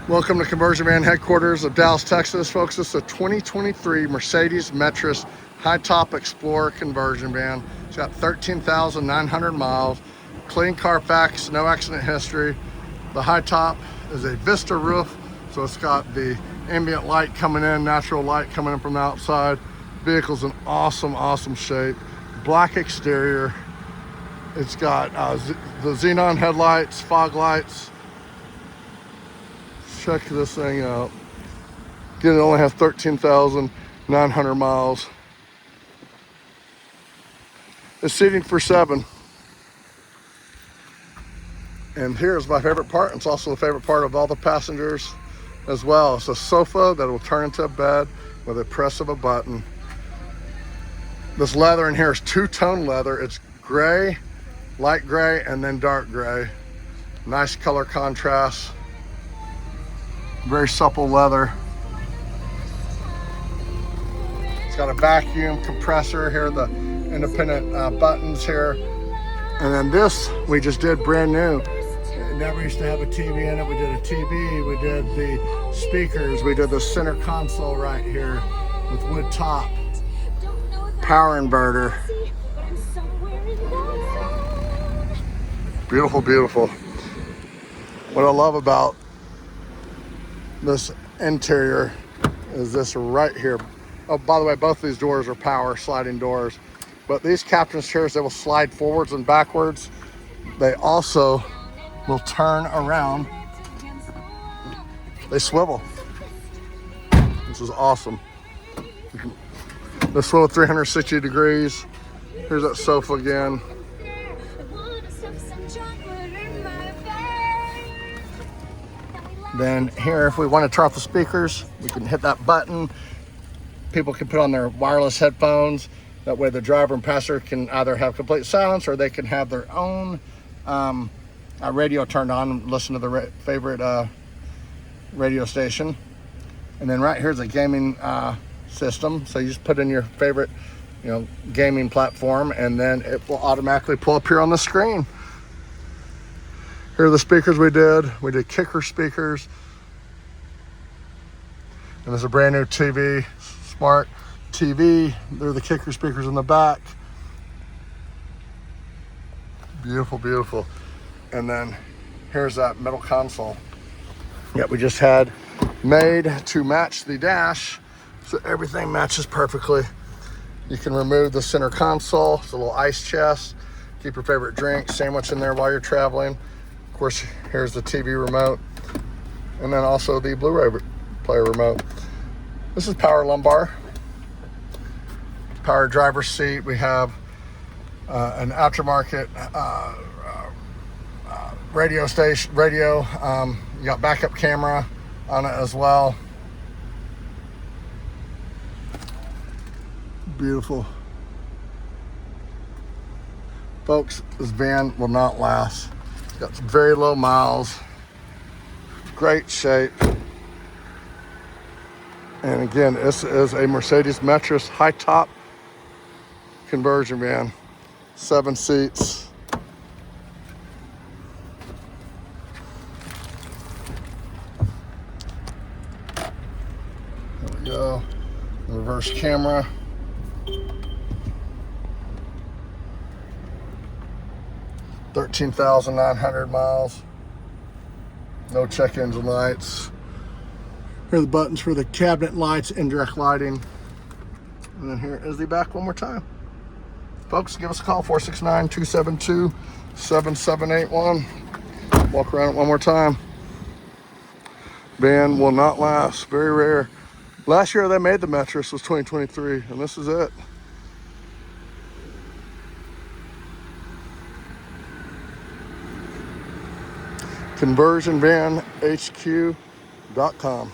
Welcome to Conversion Van headquarters of Dallas, Texas. Folks, this is a 2023 Mercedes Metris Hightop Explorer conversion van. It's got 13,900 miles, clean Carfax, no accident history. The Hightop is a Vista roof, so it's got the ambient light coming in, natural light coming in from the outside. Vehicle's in awesome shape. Black exterior. It's got the xenon headlights, fog lights. Check this thing out. Again, it only has 13,900 miles. It's seating for 7. And here's my favorite part. It's also the favorite part of all the passengers as well. It's a sofa that will turn into a bed with a press of a button. This leather in here is two-tone leather. It's gray, light gray, and then dark gray. Nice color contrast. Very supple leather. It's got a vacuum compressor here, the independent buttons here. And then this, we just did brand new. It never used to have a TV in it. We did a TV, we did the speakers, we did the center console right here with wood top. Power inverter. Beautiful. What I love about this interior is this right here. Oh, by the way, both of these doors are power sliding doors, but these captain's chairs, they will slide forwards and backwards. They also will turn around. They swivel. This is awesome. They swivel 360 degrees. Here's that sofa again. Then here, if we want to turn off the speakers, we can hit that button. People can put on their wireless headphones. That way the driver and passenger can either have complete silence or they can have their own radio turned on and listen to their favorite radio station. And then right here's a gaming system. So you just put in your favorite, gaming platform, and then it will automatically pull up here on the screen. Here are the speakers we did. We did kicker speakers. And there's a brand new TV, smart TV. There are the kicker speakers in the back. Beautiful. And then here's that middle console. Yeah, we just had made to match the dash, so everything matches perfectly. You can remove the center console. It's a little ice chest. Keep your favorite drink, sandwich in there while you're traveling. Of course, here's the TV remote, and then also the Blu-ray player remote. This is power lumbar, power driver's seat. We have an aftermarket radio station. You got backup camera on it as well. Beautiful. Folks, this van will not last. Got some very low miles, great shape. And again, this is a Mercedes Metris Hightop conversion van, 7 seats. There we go. Reverse camera. $13,900 miles. No check engine lights. Here are the buttons for the cabinet lights, indirect lighting. And then here is the back one more time. Folks, give us a call, 469-272-7781. Walk around it one more time. Van will not last, very rare. Last year they made the Metris was 2023, and this is it. ConversionVanHQ.com.